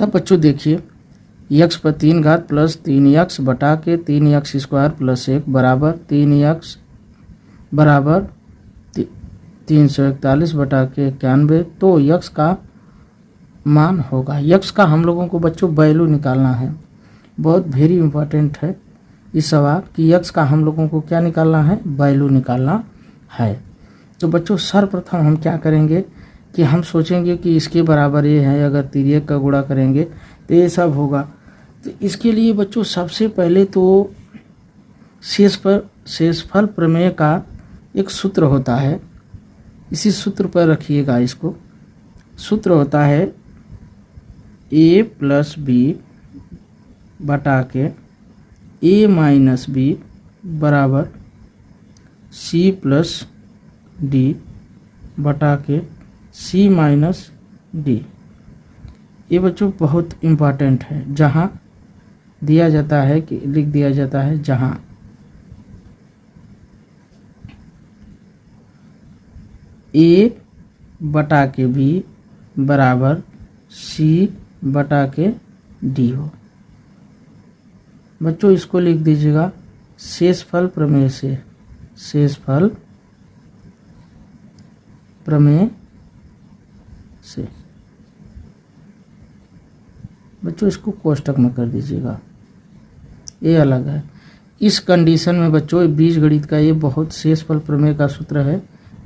तब बच्चों देखिए यक्स पर 3 घात प्लस 3x बटा के 3x स्क्वायर प्लस 1 बराबर 3x बराबर 341 बटा के 91। तो यक्स का मान होगा, यक्स का हम लोगों को बच्चों वैल्यू निकालना है। बहुत वेरी इंपॉर्टेंट है इस सवाल कि यक्स का हम लोगों को क्या निकालना है, वैल्यू निकालना है। तो बच्चों सर्वप्रथम हम क्या करेंगे कि हम सोचेंगे कि इसके बराबर ये है, अगर तिर्यक का गुणा करेंगे तो ये सब होगा। तो इसके लिए बच्चों सबसे पहले तो शेषफल प्रमेय का एक सूत्र होता है, इसी सूत्र पर रखिएगा इसको। सूत्र होता है a प्लस बी बटा के a माइनस बी बराबर c प्लस डी बटा के c माइनस डी। ये बच्चों बहुत इम्पॉर्टेंट है, जहाँ दिया जाता है कि लिख दिया जाता है जहाँ a बटा के b बराबर c बटा के d हो। बच्चों इसको लिख दीजिएगा शेषफल प्रमेय से, शेषफल प्रमेय से। बच्चों इसको कोष्टक में कर दीजिएगा, ये अलग है। इस कंडीशन में बच्चों बीजगणित का ये बहुत शेषफल प्रमेय का सूत्र है,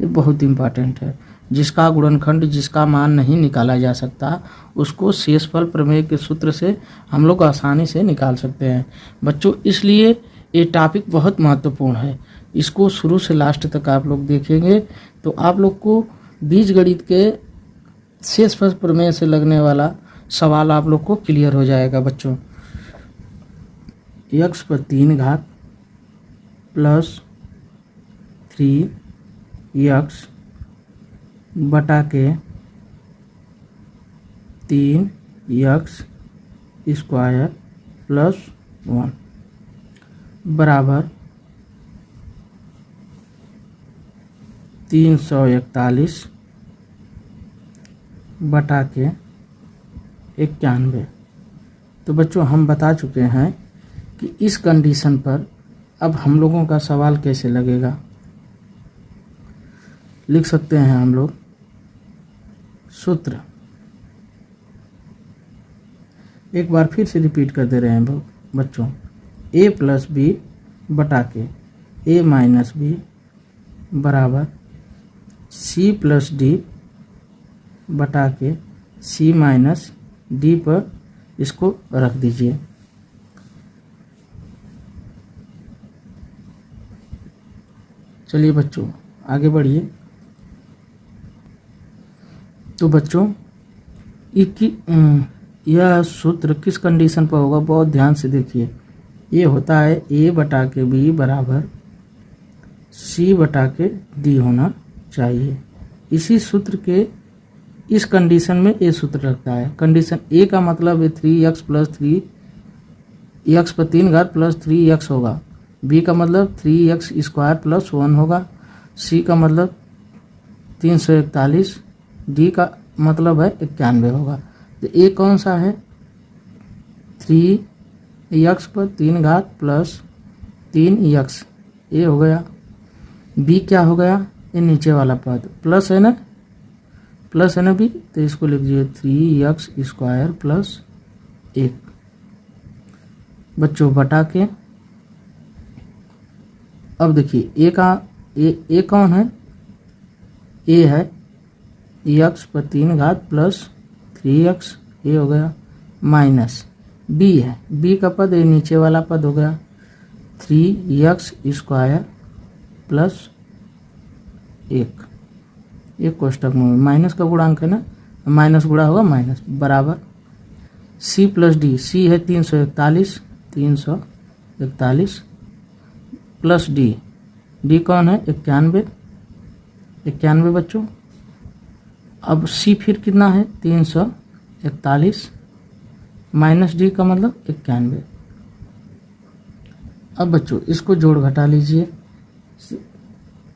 ये बहुत इम्पॉर्टेंट है। जिसका गुणनखंड जिसका मान नहीं निकाला जा सकता उसको शेषफल प्रमेय के सूत्र से हम लोग आसानी से निकाल सकते हैं बच्चों। इसलिए ये टॉपिक बहुत महत्वपूर्ण है, इसको शुरू से लास्ट तक आप लोग देखेंगे तो आप लोग को बीजगणित के शेषफल प्रमेय से लगने वाला सवाल आप लोग को क्लियर हो जाएगा बच्चों। यक्स पर 3 घात प्लस 3x बटा के 3x स्क्वायर प्लस 1 बराबर 341 बटा के 91। तो बच्चों हम बता चुके हैं कि इस कंडीशन पर अब हम लोगों का सवाल कैसे लगेगा। लिख सकते हैं हम लोग सूत्र, एक बार फिर से रिपीट कर दे रहे हैं बच्चों। a प्लस बी बटा के a माइनस बी बराबर c प्लस डी बटा के c माइनस डी पर इसको रख दीजिए। चलिए बच्चों आगे बढ़िए। तो बच्चों यह सूत्र किस कंडीशन पर होगा, बहुत ध्यान से देखिए। ये होता है a बटा के b बराबर c बटा के d होना चाहिए। इसी सूत्र के इस कंडीशन में ये सूत्र लगता है। कंडीशन a का मतलब है 3x प्लस 3 x पर 3 घात प्लस 3x होगा। b का मतलब 3x स्क्वायर प्लस 1 होगा। c का मतलब 341, d का मतलब है 91 होगा। तो a कौन सा है, 3x पर 3 घात प्लस 3x, ये हो गया। b क्या हो गया, ये नीचे वाला पद प्लस है ना, प्लस है ना b, तो इसको लिख दीजिए 3x स्क्वायर प्लस 1 बच्चों बटा के। अब देखिए a का a कौन है, a है x पर 3 घात प्लस 3x, ये हो गया, माइनस b है, b का पद ये नीचे वाला पद हो गया 3x स्क्वायर प्लस 1, एक कोष्टक में माइनस का गुणांक है ना, माइनस गुणा होगा माइनस बराबर c प्लस डी, c है 341 प्लस डी कौन है 91 बच्चों। अब c फिर कितना है 341 माइनस डी का मतलब 91। अब बच्चों इसको जोड़ घटा लीजिए,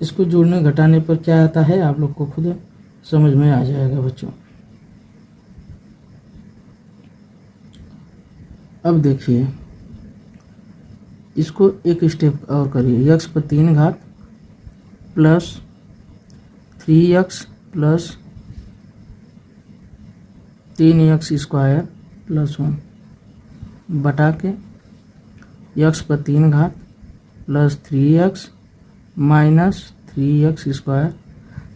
इसको जोड़ने घटाने पर क्या आता है आप लोग को खुद समझ में आ जाएगा बच्चों। अब देखिए इसको एक स्टेप और करिए। x पर 3 घात plus 3x plus 3x square plus 1 बटा के x पर 3 घात plus 3x minus 3x square.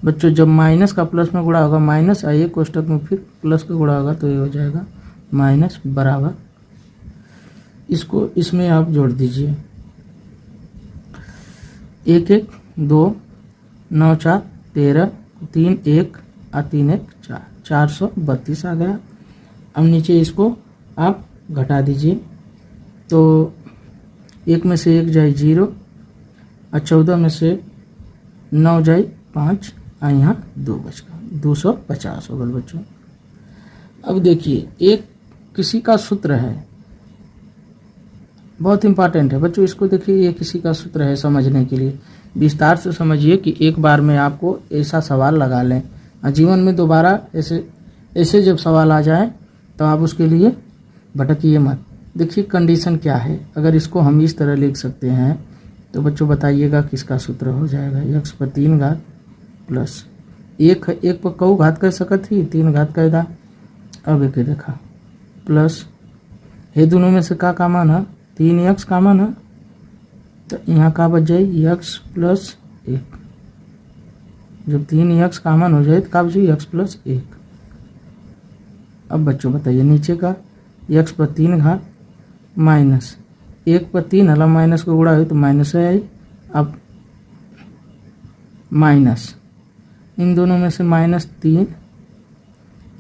बच्चों जब माइनस का प्लस में गुणा होगा माइनस, आइए कोष्टक में फिर प्लस का गुणा होगा तो ये हो जाएगा माइनस बराबर। इसको इसमें आप जोड़ दीजिए, 1 1 2 9 4 13 3 1 और 3 1 4 432 आ गया। अब नीचे इसको आप घटा दीजिए तो 1 में से 1 जाए 0 और 14 में से 9 जाए 5 और यहाँ 2 बचगा 250 हो गए बच्चों। अब देखिए एक किसी का सूत्र है, बहुत इंपॉर्टेंट है बच्चों, इसको देखिए ये किसी का सूत्र है। समझने के लिए विस्तार से समझिए कि एक बार में आपको ऐसा सवाल लगा लें और जीवन में दोबारा ऐसे जब सवाल आ जाए तो आप उसके लिए भटकिए मत। देखिए कंडीशन क्या है, अगर इसको हम इस तरह लिख सकते हैं तो बच्चों बताइएगा किसका सूत्र हो जाएगा। x पर 3 घात प्लस 1 पर कऊ घात कर सकत ही 3 घात कर दा। अब एक देखा प्लस ये दोनों में से का कामन है 3x कामन है तो यहाँ का बच जाए x प्लस 1। जब 3x कामन हो जाए तो का बचे x प्लस 1। अब बच्चों बताइए नीचे का x पर 3 घात माइनस 1 पर 3 हला माइनस को गुणा हुई तो माइनस है आई। अब माइनस इन दोनों में से माइनस 3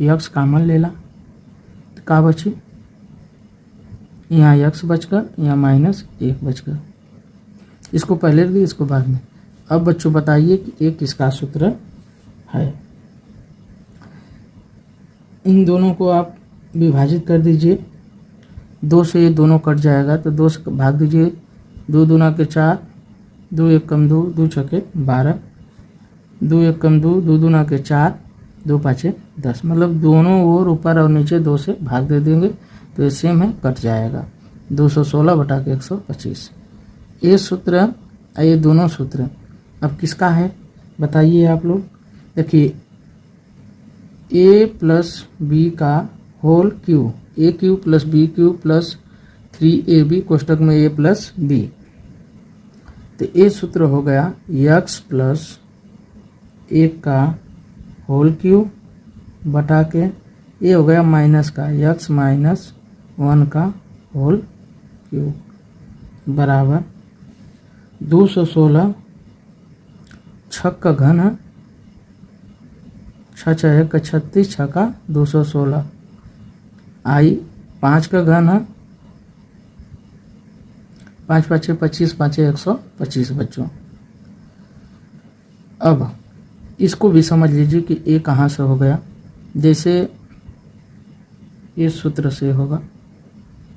x कामन ले ला तो का बची यहाँ x बचकर यहाँ माइनस 1 बचकर। इसको पहले रखिए इसको बाद में। अब बच्चों बताइए कि एक किसका सूत्र है। इन दोनों को आप विभाजित कर दीजिए, 2 से ये दोनों कट जाएगा तो 2 से भाग दीजिए, 2 दूना के 4 2 1 कम 2 2 छके 12 2 1 कम 2 2 दूना के 4 2 5 10। मतलब दोनों ओर ऊपर और नीचे 2 से भाग दे देंगे तो ये सेम है कट जाएगा 216 बटा के 125। ये सूत्र ये दोनों सूत्र अब किसका है बताइए आप लोग। देखिए a प्लस बी का whole cube A cube plus B cube plus 3ab कोष्टक में a प्लस बी। तो ये सूत्र हो गया x प्लस 1 का होल क्यू बटा के ये हो गया माइनस का x माइनस 1 का होल क्यू बराबर 216 छक का घन है 6 6 का 36 6 का 216 आई 5 का घन है 5 5 25 5 125 बच्चों। अब इसको भी समझ लीजिए कि ये कहाँ से हो गया। जैसे इस सूत्र से होगा,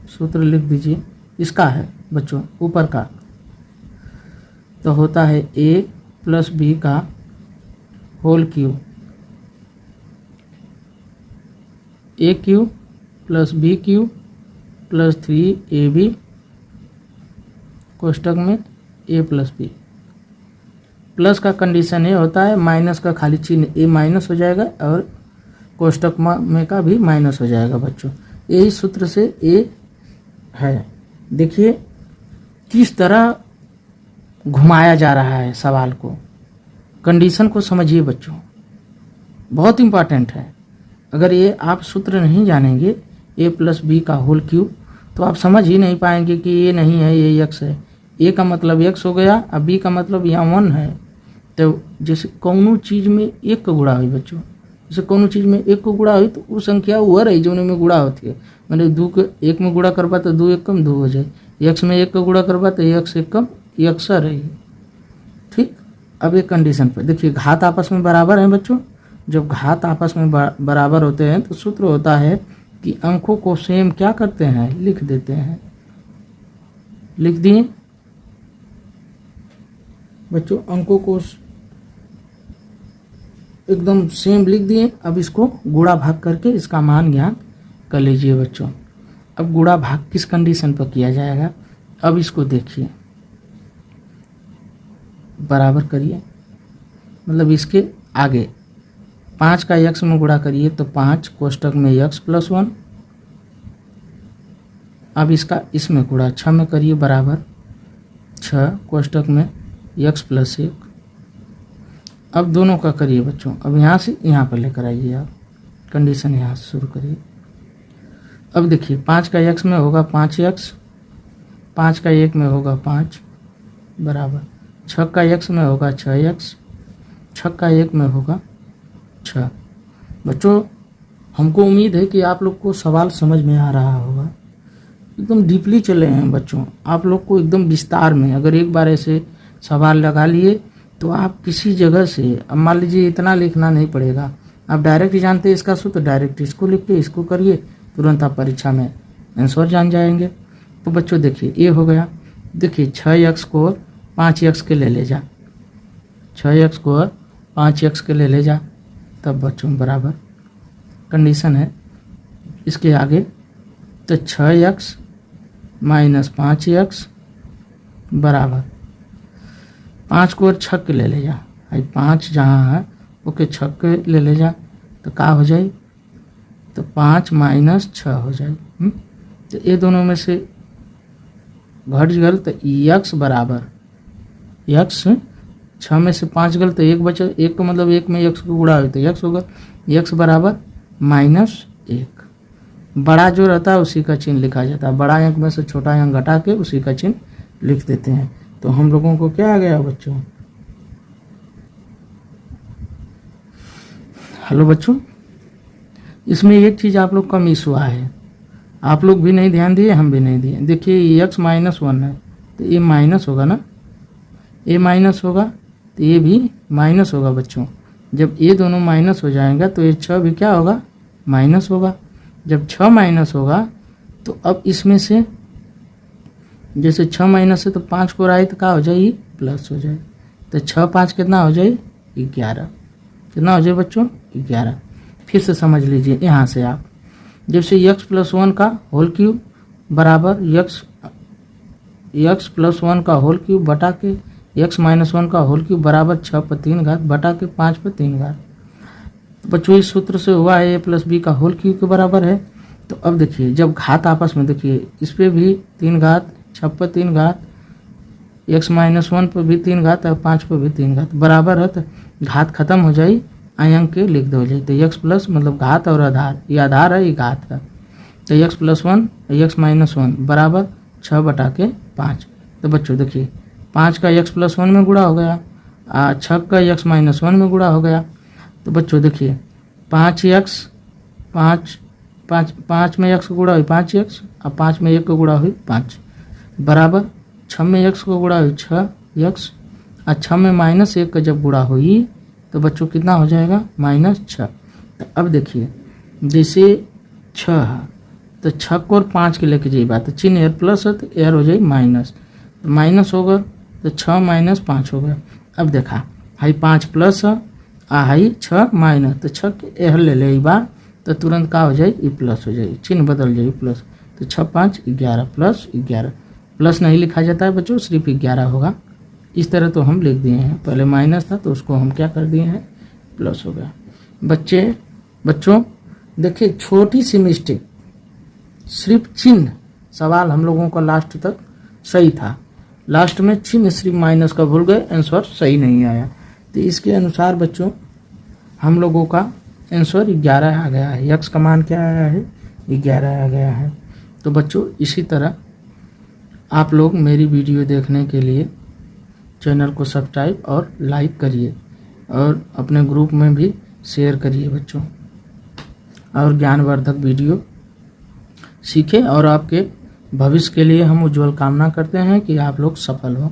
सूत्र लिख दीजिए इसका है बच्चों ऊपर का तो होता है a प्लस बी का whole cube A cube plus B cube plus 3ab कोष्टक में a प्लस बी। प्लस का कंडीशन ये होता है माइनस का खाली चिन्ह a माइनस हो जाएगा और कोष्टक में का भी माइनस हो जाएगा बच्चों। यही सूत्र से a है। देखिए किस तरह घुमाया जा रहा है सवाल को, कंडीशन को समझिए बच्चों, बहुत इम्पॉर्टेंट है। अगर ये आप सूत्र नहीं जानेंगे a प्लस बी का होल क्यू तो आप समझ ही नहीं पाएंगे कि ये नहीं है ये x है। a का मतलब x हो गया और b का मतलब यहाँ 1 है। तो जैसे कौनो चीज़ में 1 का गुणा हुई बच्चों, जैसे कौनो चीज़ में 1 को गुणा हुई तो वो संख्या वो रही जो में गुणा होती है। मैंने 2 को 1 में गुणा करवा तो 2 1 कम 2 हो जाए, x में 1 का गुणा करवा तो x 1 कम x रही। ठीक, अब एक कंडीशन पर देखिए घात आपस में बराबर हैं बच्चों। जब घात आपस में बराबर होते हैं तो सूत्र होता है कि अंकों को सेम क्या करते हैं लिख देते हैं। लिख दिए बच्चों, अंकों को एकदम सेम लिख दिए। अब इसको गुणा भाग करके इसका मान ज्ञात कर लीजिए बच्चों। अब गुणा भाग किस कंडीशन पर किया जाएगा, अब इसको देखिए, बराबर करिए, मतलब इसके आगे 5 का x में गुणा करिए तो 5 कोष्टक में x प्लस 1, अब इसका इसमें गुणा 6 में करिए बराबर 6 कोष्टक में x प्लस 1। अब दोनों का करिए बच्चों, अब यहाँ से यहाँ पर लेकर आइए, आप कंडीशन यहाँ से शुरू करिए। अब देखिए 5 का x में होगा 5x, 5 का 1 में होगा 5 बराबर 6 का x में होगा 6x, 6 का 1 में होगा 6। बच्चों हमको उम्मीद है कि आप लोग को सवाल समझ में आ रहा होगा, एकदम डीपली चले हैं बच्चों, आप लोग को एकदम विस्तार में। अगर एक बार ऐसे सवाल लगा लिए तो आप किसी जगह से, अब मान लीजिए इतना लिखना नहीं पड़ेगा, आप डायरेक्ट जानते हैं इसका सूत्र, डायरेक्ट इसको लिख के इसको करिए, तुरंत आप परीक्षा में आंसर जान जाएंगे। तो बच्चों देखिए ये हो गया, देखिए 6x को 5x के ले जा, 6x को 5x के ले जा, तब बच्चों बराबर कंडीशन है इसके आगे, तो 6x माइनस 5x बराबर 5 को 6 के ले जा, 5 जहाँ है ओके 6 के ले जा, तो क्या हो जाए, तो 5 माइनस 6 हो जाए। तो ये दोनों में से घट गल तो x बराबर x 6 में से 5 गल तो 1 बचा, 1 का मतलब 1 में x को गुणा हो तो x होगा, x बराबर -1। बड़ा जो रहता है उसी का चिन्ह लिखा जाता है, बड़ा अंक में से छोटा अंक घटा के उसी का चिन्ह लिख देते हैं। तो हम लोगों को क्या आ गया बच्चों, हेलो बच्चों, इसमें एक चीज़ आप लोग का मिस हुआ है, आप लोग भी नहीं ध्यान दिए, हम भी नहीं दिए। देखिए x -1 है तो ये माइनस होगा ना, ये माइनस होगा तो ये भी माइनस होगा बच्चों। जब ये दोनों माइनस हो जाएगा तो ये 6 भी क्या होगा, माइनस होगा। जब 6 माइनस होगा तो अब इसमें से जैसे 6 माइनस है तो 5 को राय तो क्या हो जाए, प्लस हो जाए, तो 6 5 कितना हो जाए, 11। कितना हो जाए बच्चों, 11। फिर से समझ लीजिए, यहाँ से आप जैसे x प्लस 1 का होल क्यूब बराबर x प्लस 1 का होल क्यूब बटा के x माइनस 1 का होल क्यूब बराबर 6 पर 3 घात बटा के 5 पर 3 घात। बच्चों इस सूत्र से हुआ है a प्लस बी का होल क्यूब के बराबर है। तो अब देखिए जब घात आपस में, देखिए इस पर भी 3 घात, 6 पर 3 घात, x माइनस 1 पर भी 3 घात और 5 पर भी 3 घात बराबर है, तो घात खत्म हो जाए, अंक के लिख दो जाए, तो x प्लस मतलब घात और आधार, ये आधार है ये घात है, तो x प्लस 1 x माइनस 1 बराबर 6 बटा के 5। तो बच्चों देखिए 5 का x प्लस 1 में गुणा हो गया, 6 का x माइनस 1 में गुणा हो गया। तो बच्चों देखिए 5x 5 में x को गुणा हुई 5x और 5 में 1 को गुणा हुई 5 बराबर 6 में x को गुणा हुई 6x और 6 में -1 का जब गुणा हुई तो बच्चों कितना हो जाएगा, -6। तो अब देखिए जैसे 6 है तो 6 को और 5 के लेके जाइए बात, तो चिन्ह एयर प्लस है तो एयर हो जाए माइनस, तो माइनस होगा तो 6 माइनस 5 हो गया। अब देखा हाई 5 प्लस है हाई 6 माइनस, तो 6 के एयर ले ले बार तो तुरंत का हो जाए, ये प्लस हो जाए, चिन्ह बदल जाए प्लस, तो 6 5 11 प्लस 11, प्लस नहीं लिखा जाता है बच्चों, सिर्फ 11 होगा। इस तरह तो हम लिख दिए हैं, पहले माइनस था तो उसको हम क्या कर दिए हैं, प्लस हो गया। बच्चों देखिए छोटी सी मिस्टेक, सिर्फ चिन्ह, सवाल हम लोगों का लास्ट तक सही था, लास्ट में चिन्ह सिर्फ माइनस का भूल गए, आंसर सही नहीं आया। तो इसके अनुसार बच्चों हम लोगों का आंसर 11 आ गया है, x का मान क्या आया है, 11 आ गया है। तो बच्चों इसी तरह आप लोग मेरी वीडियो देखने के लिए चैनल को सब्सक्राइब और लाइक करिए और अपने ग्रुप में भी शेयर करिए बच्चों, और ज्ञानवर्धक वीडियो सीखें। और आपके भविष्य के लिए हम उज्जवल कामना करते हैं कि आप लोग सफल हों।